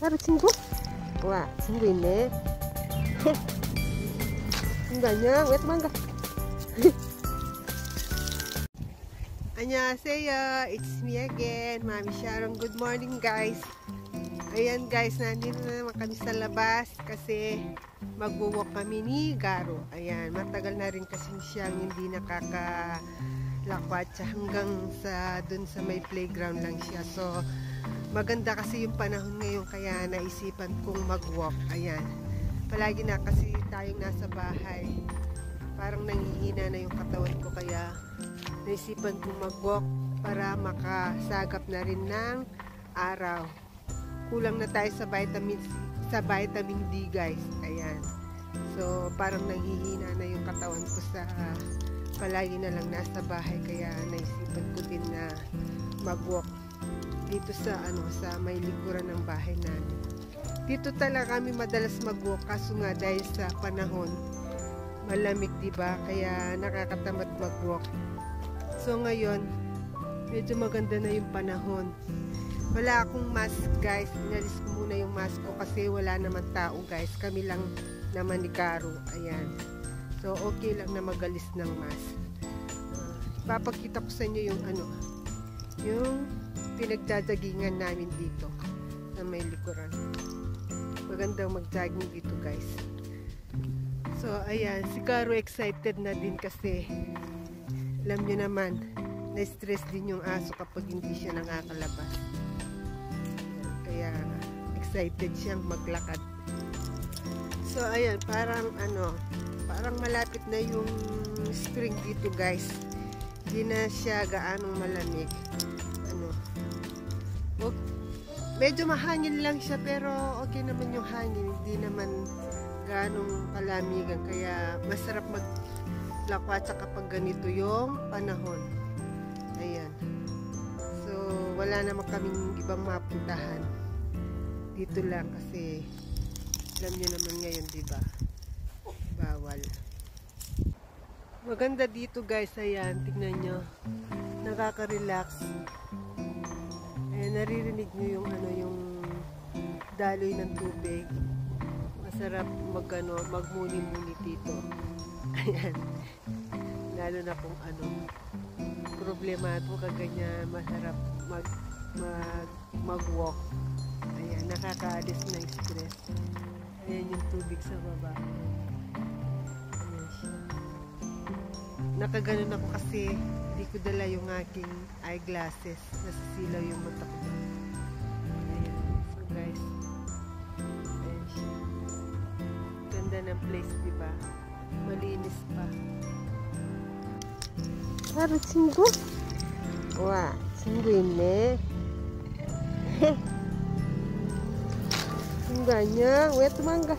하루 친구? 와, 친구 있네. 친구 안녕. 왜 도망가? 안녕하세요. It's me again, Mami Sharon. Good morning, guys. Ayan, guys, nandito na naman kami sa labas kasi magwo-walk kami ni Garo. Ayan, matagal na rin kasi siyang hindi nakakalakwatsa hanggang sa dun sa may playground lang siya. So, maganda kasi yung panahon ngayon kaya naisipan kong mag-walk. Ayan, palagi na kasi tayong nasa bahay. Parang nangihina na yung katawan ko kaya naisipan kong mag-walk para makasagap na rin ng araw. Kulang na tayo sa vitamin D, guys. Ayan. So, parang nanghihina na yung katawan ko sa palagi na lang nasa bahay kaya naisipan ko din na mag-walk dito sa may likuran ng bahay namin. Dito talaga kami madalas mag-walk kaso nga dahil sa panahon malamig, 'di ba? Kaya nakakatamad mag-walk. So ngayon, medyo maganda na yung panahon. Wala akong mask, guys. Inalis ko muna yung mask ko kasi wala naman tao, guys. Kami lang naman ni Garo. Ayan. So, okay lang na magalis ng mask. Papakita ko sa inyo yung yung pinagjajagingan namin dito na may likuran. Magandang mag-jogging dito, guys. So, ayan. Si Garo excited na din kasi alam nyo naman, na-stress din yung aso kapag hindi siya nakakalabas. Kaya excited siyang maglakad. So ayan, parang malapit na yung spring dito, guys. Hindi na siya gaanong malamig. Medyo mahangin lang siya pero okay naman yung hangin. Hindi naman gaanong kalamigan kaya masarap maglakwatsa kapag ganito yung panahon. Ayan. So wala naman kaming ibang mapuntahan. Dito lang kasi alam niyo naman ngayon, 'di ba? Bawal. Maganda dito, guys. Ayan, tingnan niyo. Nakaka-relax. Ayan, naririnig niyo yung yung daloy ng tubig. Masarap magmuni-muni dito. Ayan. Lalo na kung problema ito kaganyan, masarap mag-walk. Ayan, nakakaalis ng stress. Ayan yung tubig sa baba. Ayan siya. Nakaganon ako kasi hindi ko dala yung aking eyeglasses. Nasisilaw yung mata ko. Ayan. So guys, ayan siya. Ganda ng place, diba? Malinis pa. Haru 친구? 와, 친구 있네. 친구 안녕. 왜 도망가?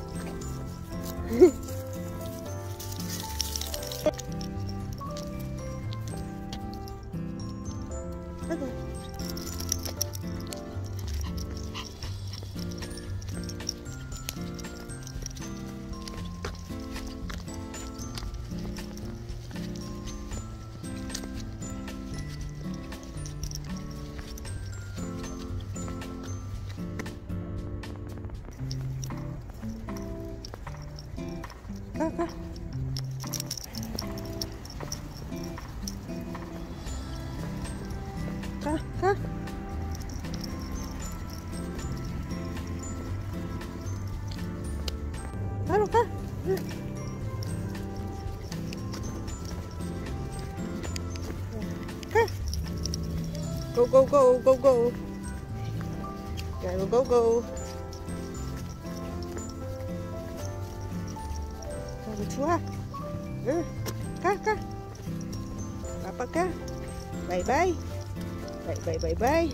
Ka. Halo, ka. Ka. Go. Go. 좋아. 응. 가. 아빠 가. 바이바이. 바이바이.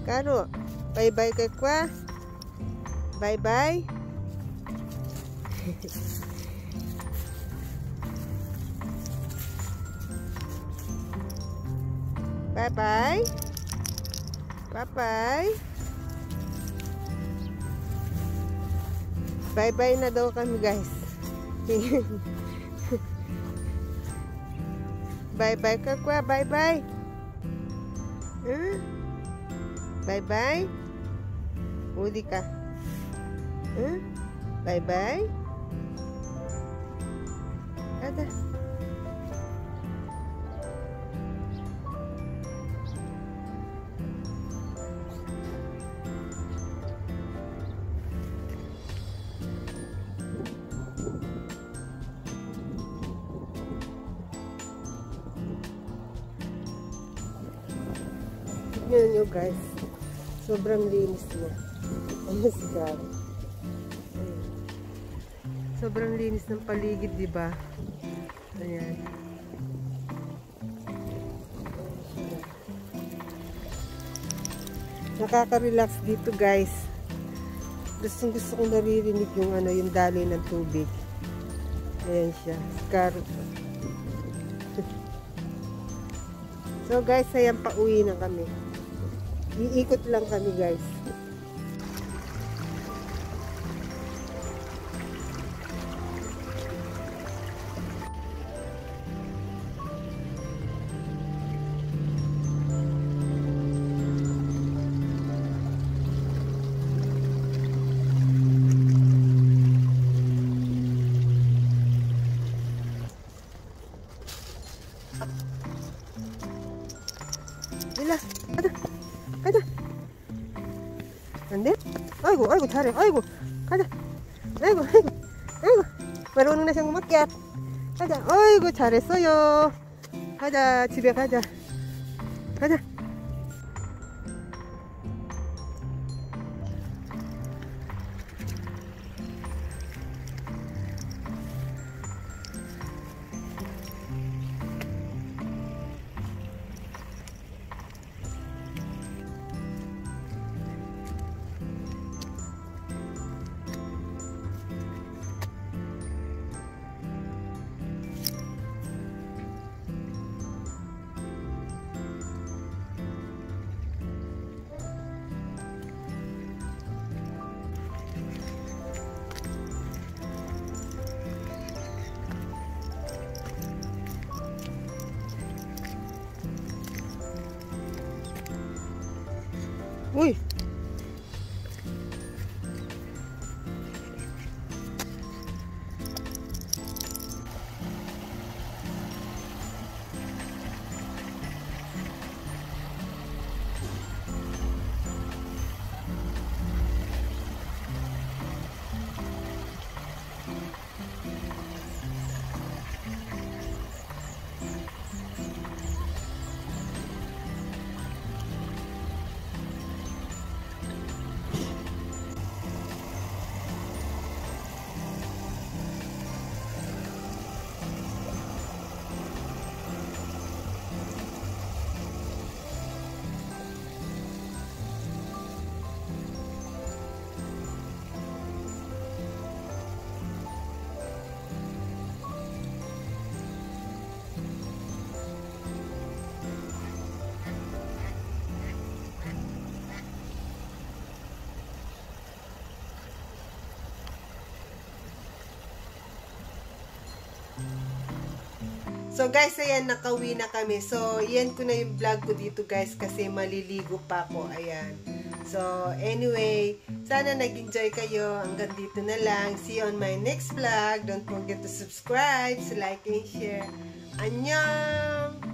Garo, bye-bye kay kwa. Bye-bye. Bye-bye. Bye-bye. Bye-bye na daw kami, guys. Bye-bye, Kakwa. Bye-bye. Bye-bye. Uli ka. Bye-bye. Ada. Tignan nyo, guys. Sobrang linis na. Oh my God. Sobrang linis ng paligid, di ba? Ayan. Nakaka-relax dito, guys. Gusto kong naririnig yung yung daloy ng tubig. Ayan siya. Scarf. So, guys, ayan, pauwi na kami. Iikot lang kami, guys. 가자. 안 돼? 아이고, 잘해. 아이고, 가자. 아이고. 말로는 나 생각 맞게. 가자. 아이고, 잘했어요. 가자, 집에 가자. 가자. Uy. So guys, ayan, nakauwi na kami. So, yan ko na yung vlog ko dito guys kasi maliligo pa ako. Ayan. So, anyway, sana nag-enjoy kayo. Hanggang dito na lang. See you on my next vlog. Don't forget to subscribe, like, and share. Annyeong!